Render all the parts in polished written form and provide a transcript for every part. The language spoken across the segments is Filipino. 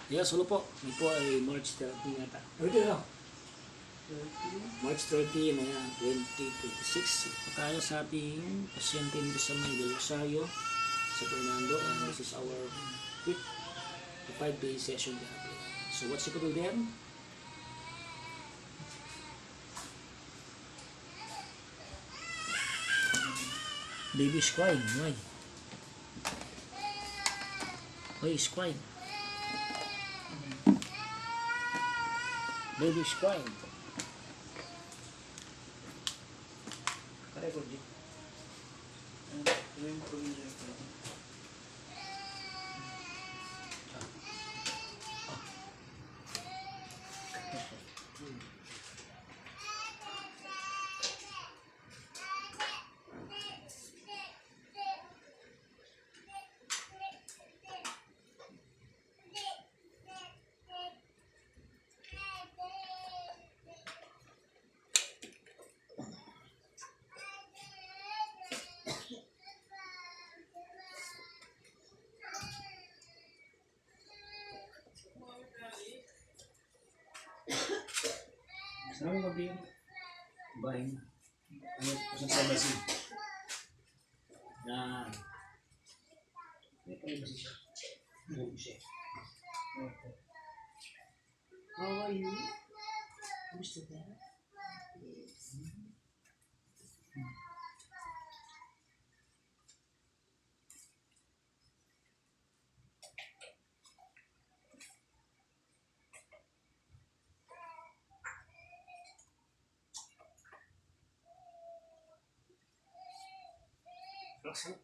Yes, hello po. Ito po ay March 13 yata. March 13, ayan, 2026. Ito tayo sa ating pasyente dito sa May del Rosario, sa Fernando, and this is our 5-day session therapy. So what's the problem there? Baby is crying. Why? Why is crying? Baby is crying. Kare ko di. Yung provision ko. Saan mo gabi yung bahay mo? Ano? Saan sa basi? Yan. May privacy siya. Buo siya. Okay. How are you? Gusto ka? Yes. Relax.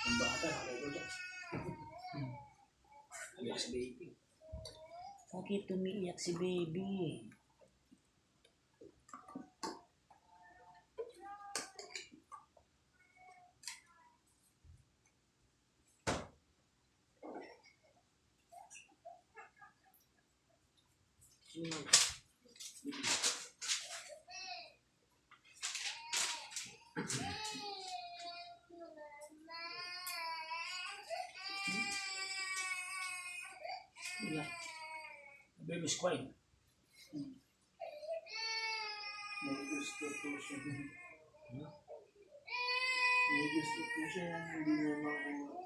Ang bata, nakakaya ko dyan. Iyak si baby. Bakit umiiyak si baby? Yeah. The baby's crying. May gusto po siya. May gusto po siya. Hindi niya makuha.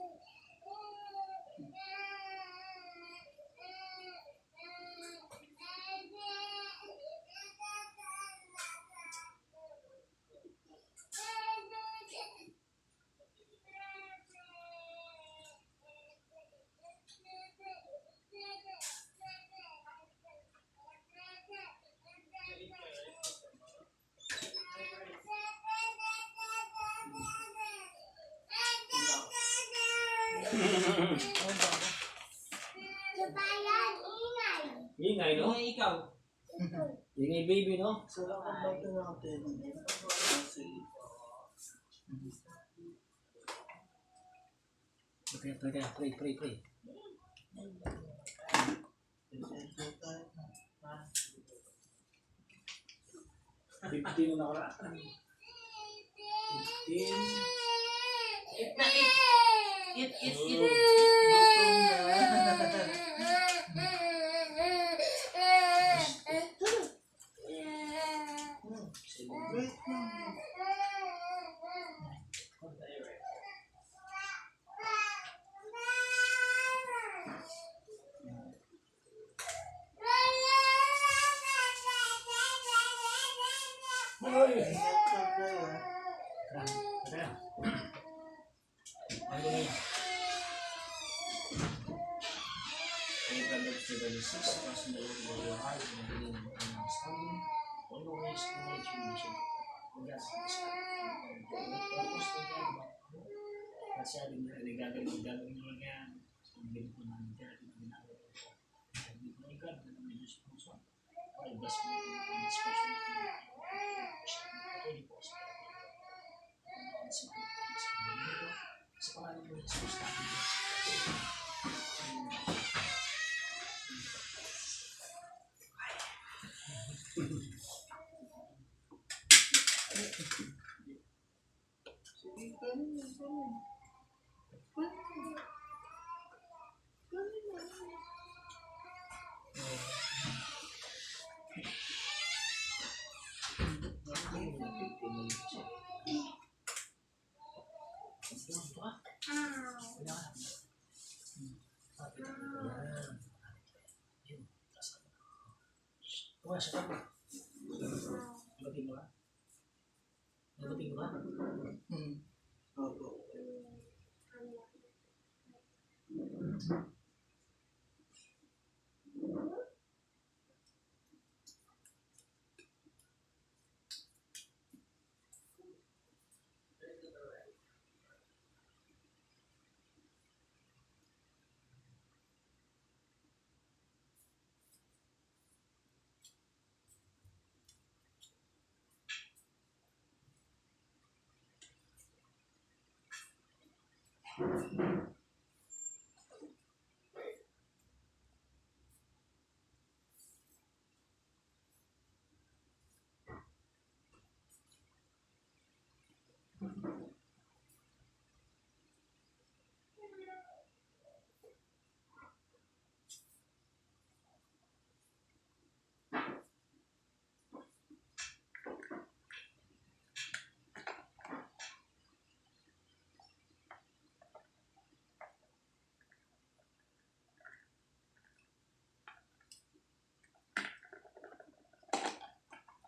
Ingay, no? Ikaw. Ingay baby, no? So, ako ba ito natin? Pray. 15 na nakaraan. 15. It. Gutom na. Wait lang. Hoy! Kaya. Ano na yan? Ay, Proverbs 3:6, trust in the Lord with your heart and believe in your understanding. Always acknowledge your mission. Hanggang sa discard. Purpose to God, kasi sabi nila, gagawin nyo lang yan. So, ang ganito namin therapy na ginagawa ko. Sabi ko, ay God, ano may Diyos po sa ay, best mo yung discussion na patuloy po sa sa pangalan mo Jesus natin. Sige, kanin na, kanin. Kanin na. Kanin na. Wah, siapa? Lebih murah. Lebih murah. Opo.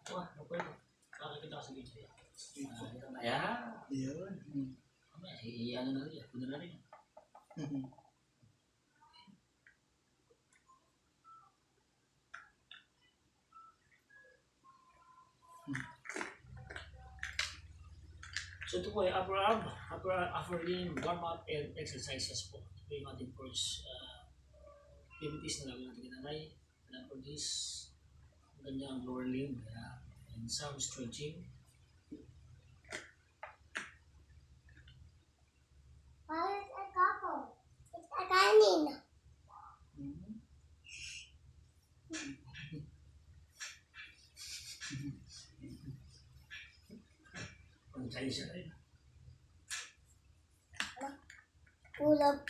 Wah, apa itu? Kalau kita kasih gitu ya. Ya, Yun. iya benar ya, benar ya. So ito po ay upper limb warm up and exercises po. Ito yung ating first activities na gagawin natin kinanay. And after this, ang kanyang lower limb and some stretching. Why is a couple? It's a canine. Pag-try siya rin. Ulap.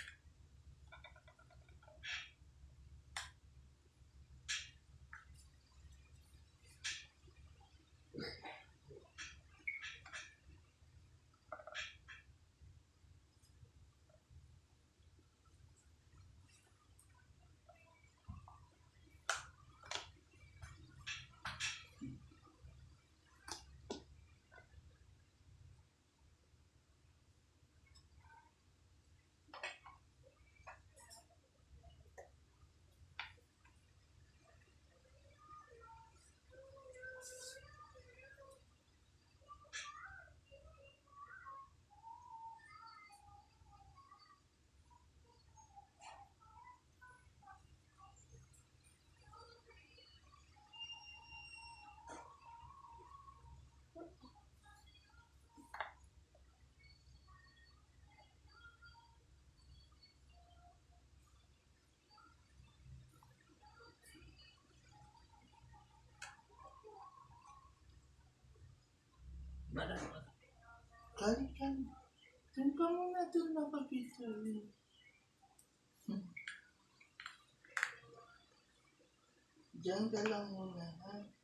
Mana? Kanin, kanin. Doon ka muna doon nakapito. Diyan ka lang muna, ha?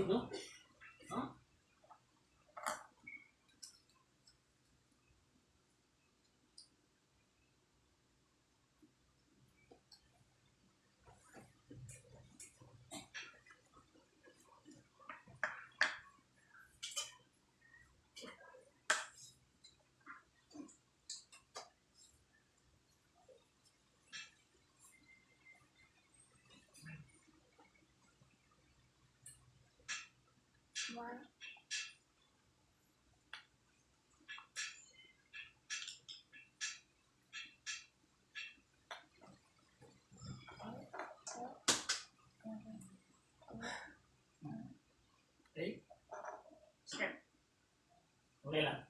no? Ha? One. Okay? Sige. Okay lang.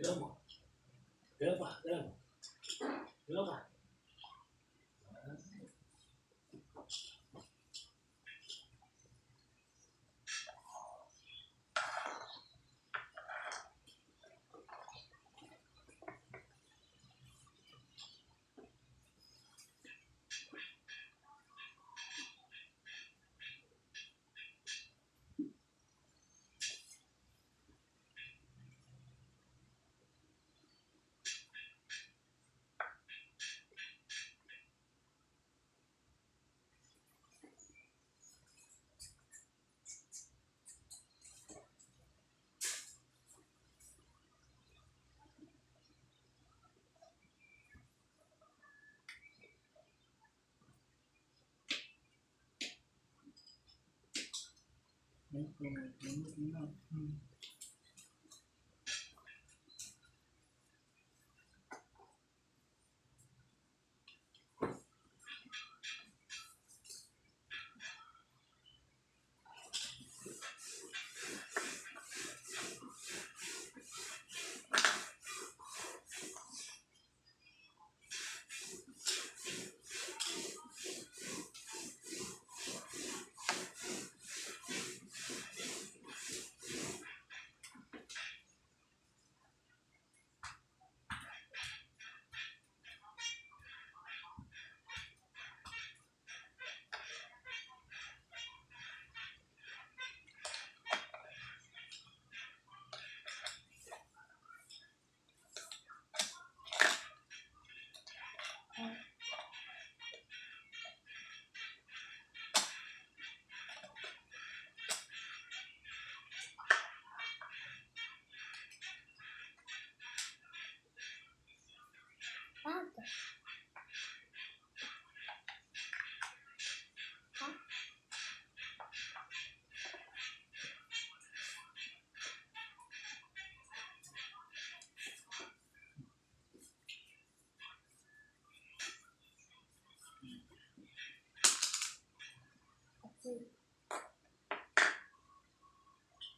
Galaw mo. Galaw pa. Galaw mo. Galaw ka.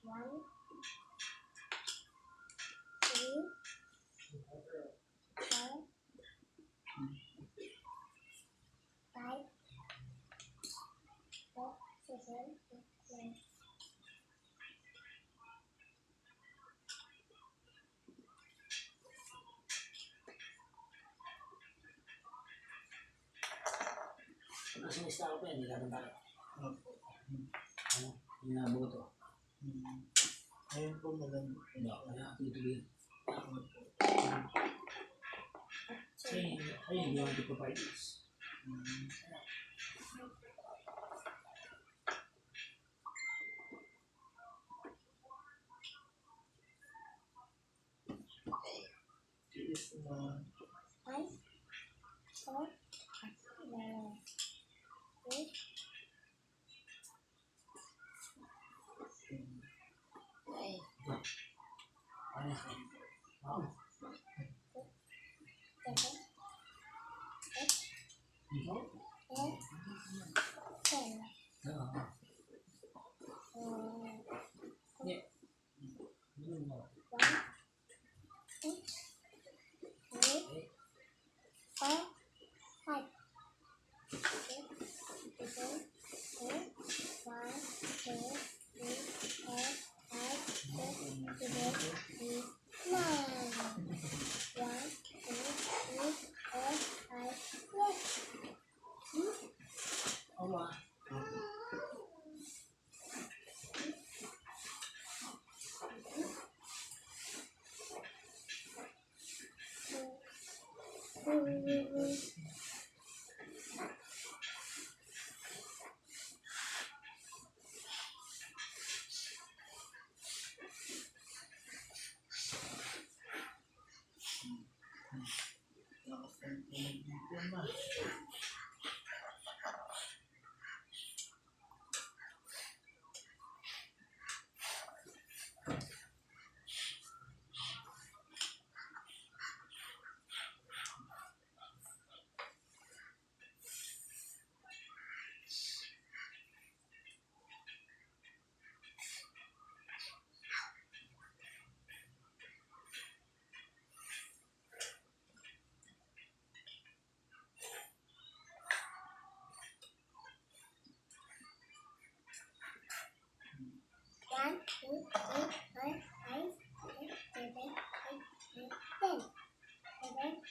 One, two, four, five, six, seven, eight, nine. Nasa lista ko pa yan. Hindi natin tayo. Ano? Inabuto. Ngayon po malamig. Kaya tutuloy. Ay, hindi ako dito pa ito. Tiis na. 5, 4, 8, Ano? Wow. 7, Ikaw? 8, 10. Yeah. Ano mo? 1, 2, 3, 4, 5. 6, 7, 8, 9. 1, 2, 3, 4, 5, 6. Awa. Nakasend ko ng video ma. One, two, three, four, five, six, 7, 8, 9, 10. 7,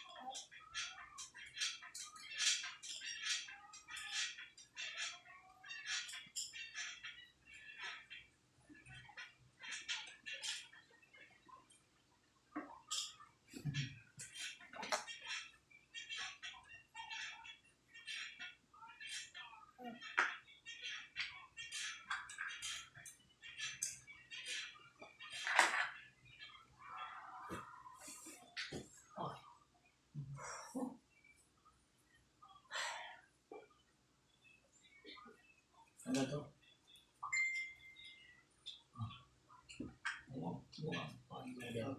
Ano to? Ano? Paano na yan?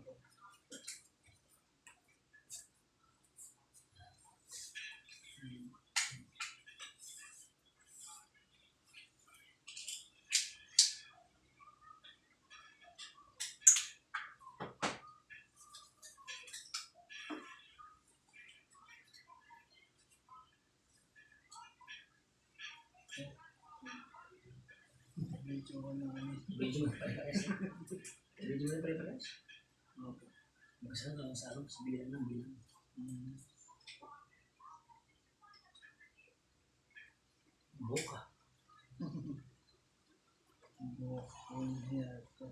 Video ko na ano. Video mo pare-pares. Video mo pare-pares. Okay. Magkasama ka sa araw, sa bilang ng bilang. Boka. Bukong yata.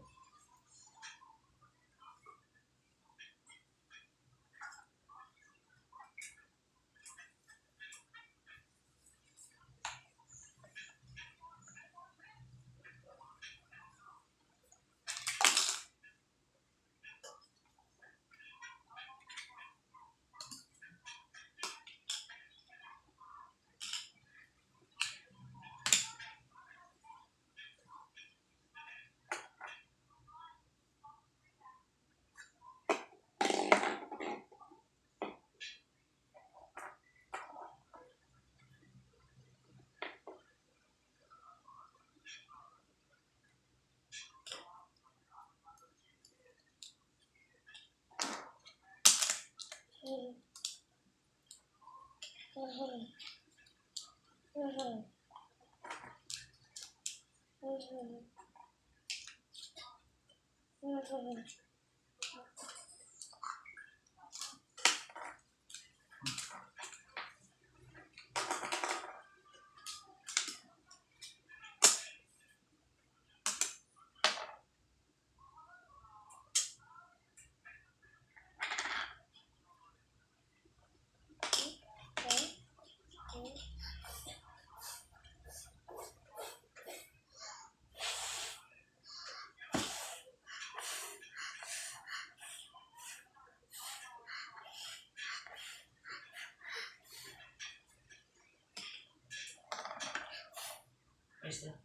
extra.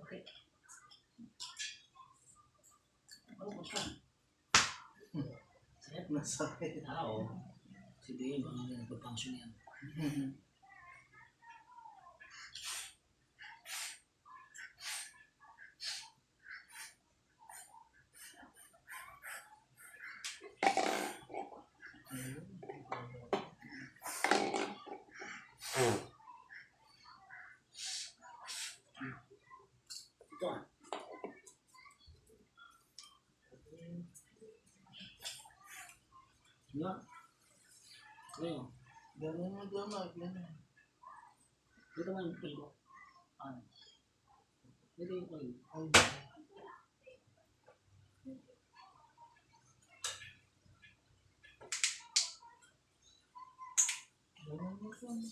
Okay. Oh, basta. Sakit. Masakit. Oo. Si Dave, ano yan, nagpa-function yan. Ito ah. Nga. Ngayon, Ganun mo damag, ganun. dito man yung pilo. Ano? Dito yung pilo. Ay, ganun mo damag.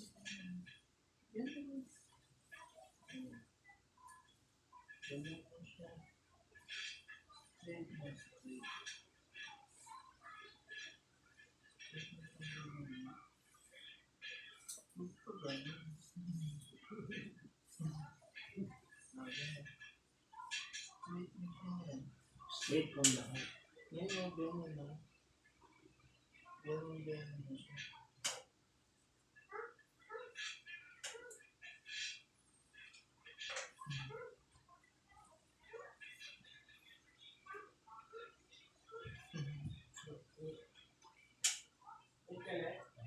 Ganun. Ganun mo siya. Straight na straight. Gusto ganun. Okay. Straight na siya. Straight from the heart. Ganun, ganun na. Ganun, ganun na siya.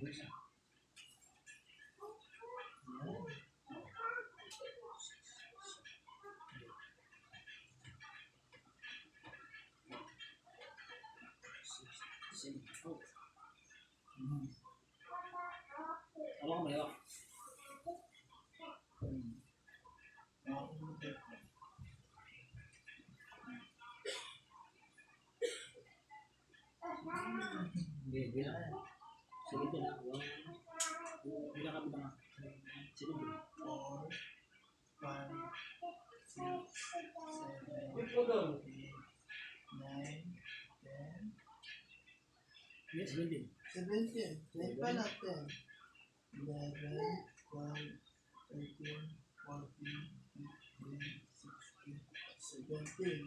Ano siya? Yan. Oh. Ano ka mayo? Hindi, hindi na. Sige din ah. Hindi na kami na. Sige din. 4, 5, 6, 7, 8, 9, 10, Hindi, sige din. 17. Play pa natin. 11, 12, 13, 14, 15, 16, 17.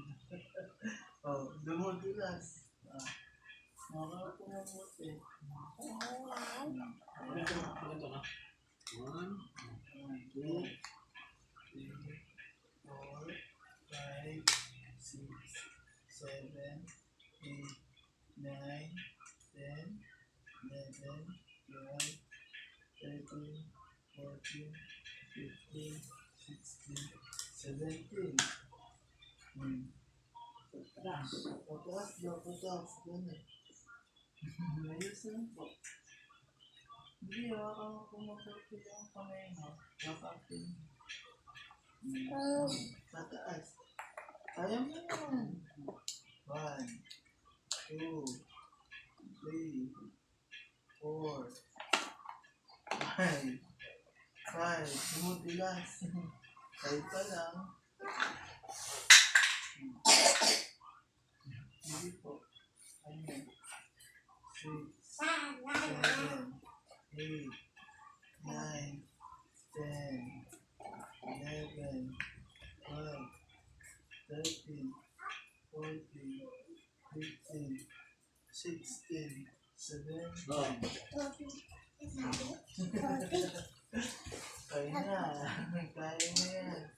Oh, dumudulas. Nakakapumuti. Ganito na. 1, 2, 3, 4, 5, 6, 7, 8, 9, 10, 11, 12, 13, 14, 15, 16, 17. taas. Pataas daw, pataas. Ganun. Ayos na. Hindi, kumakapi ang kamay mo. Kakapi. Pataas. Kaya mo yan. 1, 2, 3, 4, 5. 5. Dumudulas. 5 pa lang. Hindi po. Ayan. 6, 7, 8, 9, 10, 11, 12, 13, 14, 15, 16, 17. Oh. Kaya na. Kaya mo yan.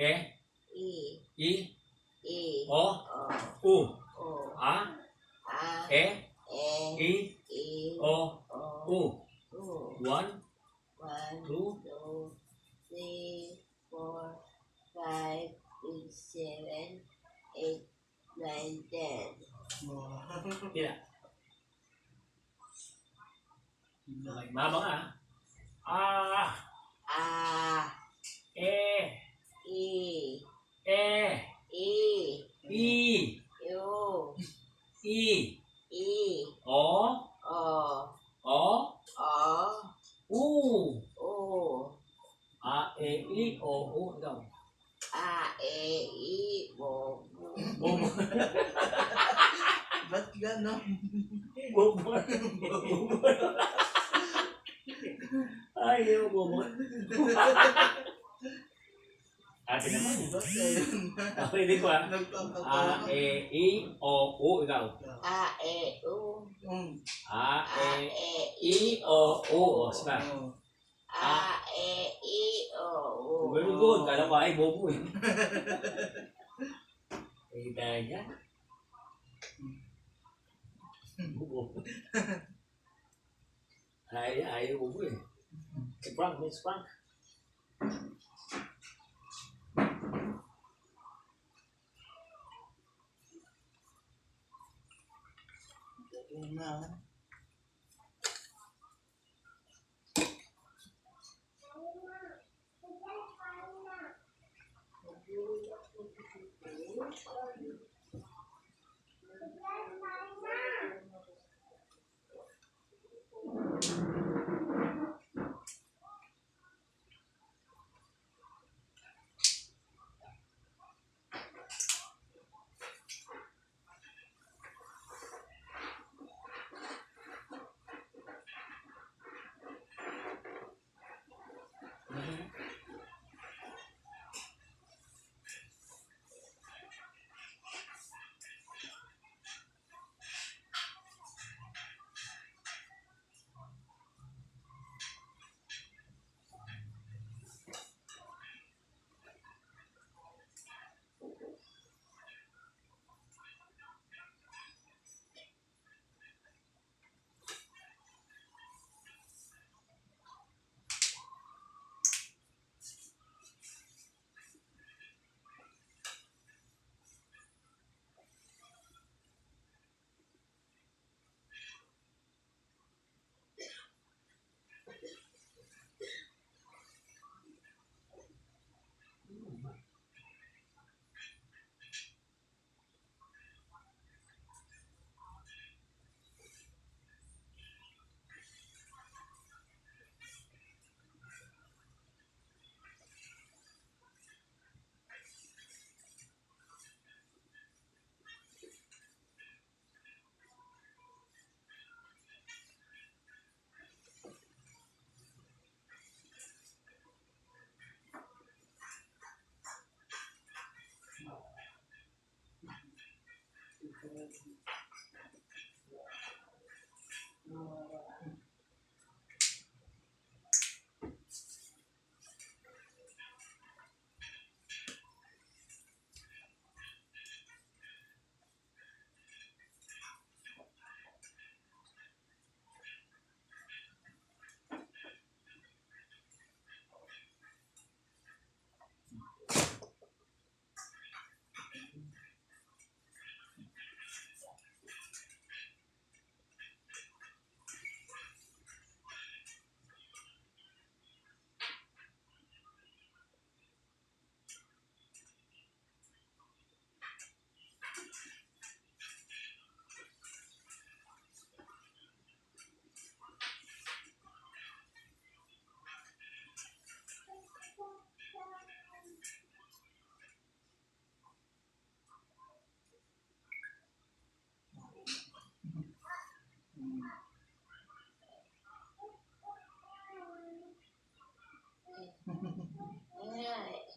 E, I, E, O, O, U, O, A, A, E, E, I, E, O, O, U. U. 1, 1, 2, 2, 3, 4, 5, 6, 7, 8, 9, 10. Pila. Okay, mama nga. A, A, E, E, E, E, I, U, I, E, O, O, O, O, U. U, A, E, I, O, U. Ikaw. A, E, I, O, U. Bobo. Ba't gano'n? Bobo. Bobo. Ay, yung bobo. Ate naman. Ba't ayun? Pwede ko ah. A, Nagpapatawa. E, I, O, U. Ikaw. A, E, U, A, A, E, E, I, O, U. O, sige. A, E, I, O, U. Very good. Kala ko ay bobo eh. Eh, dahil yan. Bobo. Ay, bobo eh. Frank, Miss Frank. Ayun na.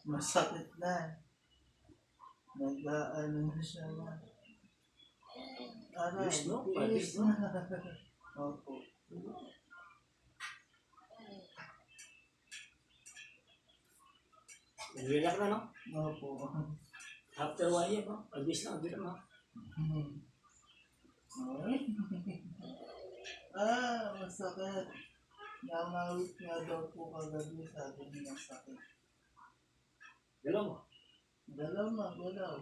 Masakit na. Nag-ano na siya. Aray, Yes, no? yes Pwede, no? na. Opo. Relax na, no? Opo. After 1 year, no? Agis na, agis na. Ay. Masakit. Namawit nga daw po kagabi, sabi niya masakit. Galaw mo. Galaw.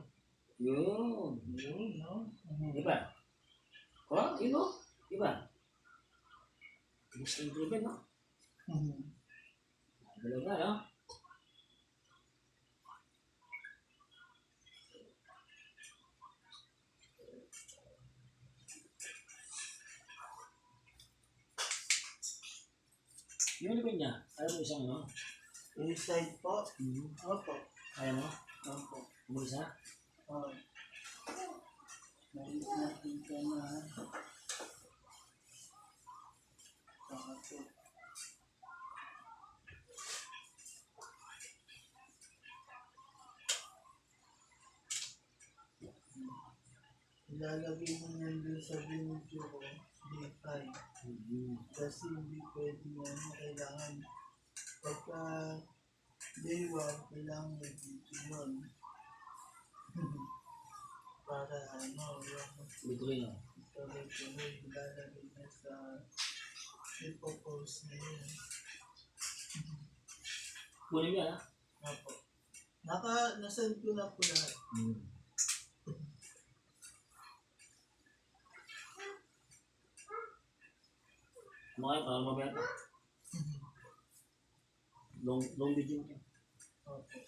Yun. Yun, no? Di ba? Oh, yun, no? Di ba? Gusto improvement, no? Galaw na, no? Yung likod niya, ayaw mo isang ano? Inside po? Opo. Ayaw mo? Opo. Umisa? Oh. Nais natin ka na. Pangatlo. Ilalagay mo yan doon sa video ko, D5. Kasi hindi pwede yan, kailangan pagka day 1, kailangan may video yun. Para Tuloy-tuloy, no? tuloy-tuloy, ilalagay na sa ipopost na yun. Kunin niya, ha? Opo. Nasend ko na po lahat. Mga para mabenta. Long video niya. Opo.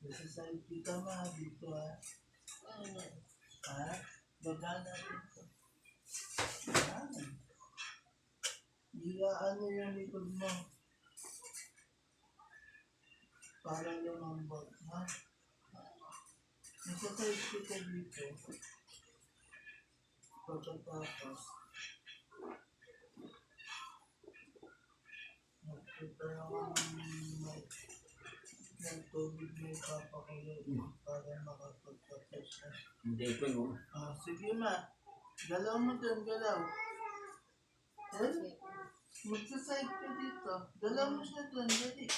Nasa side kita ma, dito ha. Ha? Baba natin ito. Yan. Ano yung likod mo? Para lumambot, ha? Nasa side kita dito. Pagkatapos. Prepare ako ng tubig na ipapakulo para makapagpapos na. Hindi ko, no? Sige ma, galaw mo dyan, galaw. Magsaside ka dito. Galaw mo siya dyan, dali.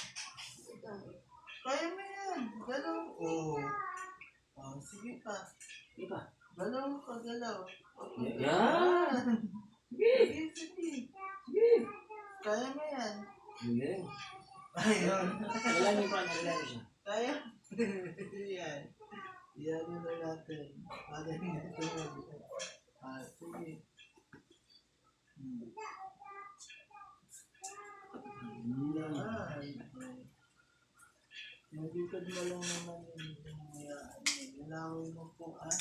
Kaya mo yan, galaw. Sige pa. Di ba? Galaw mo pa, galaw. Yan! Sige. Kaya mo yan. Hindi. Ayun. Kailan yung pa, nalala siya. Kaya? Yan. Yan na natin. Para hindi ito sige. Yung likod mo lang naman yung ilawin mo po, ha?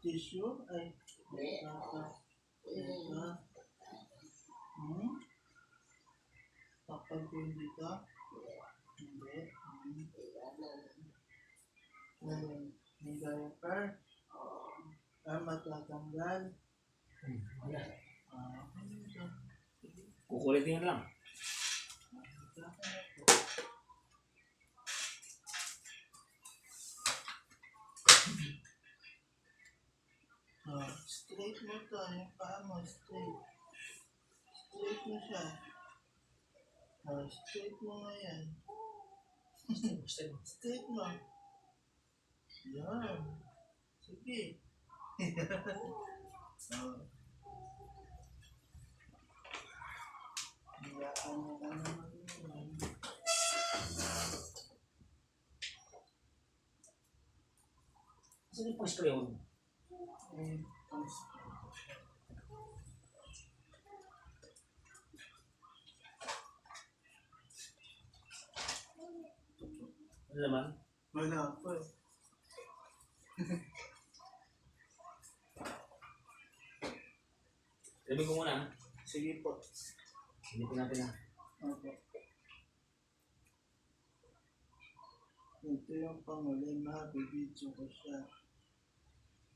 Tissue? Ay, takpan ko yung dito? Hindi. May diaper? Matatanggal? Kukulitin lang. Straight mo to, yung paa mo, straight. Straight mo siya. Straight mo nga yan. Straight mo. Yan. Sige. Hiyaan mo ka naman yun. Saan yung pang-spray mo? Ano naman? Wala po eh. Sabi ko muna, Sige po. hindi po natin na. Okay. Ito yung pangalima, bibidyo ko siya.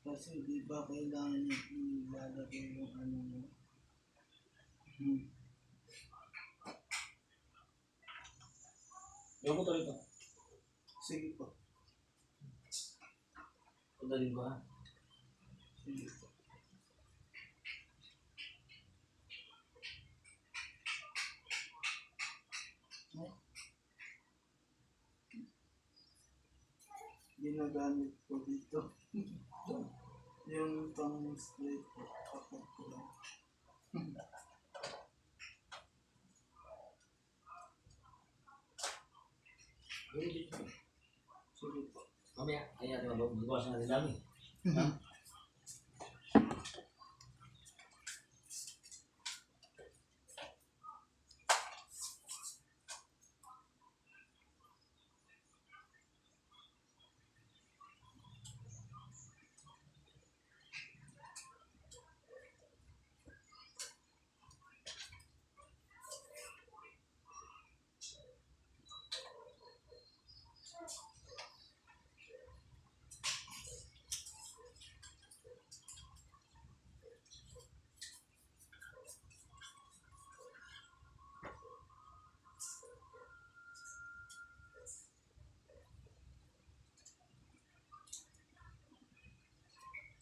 Kasi di ba kailangan niya ilalagay yung ano mo. Yung motor ito. Sige po. Pagdaling ko ha. Sige po. Ginagamit ko dito. Yung pang straight po. Kapag ko lang. Hindi. Sige po. Mamaya, kaya natin mag-iwasan natin dami. Ha?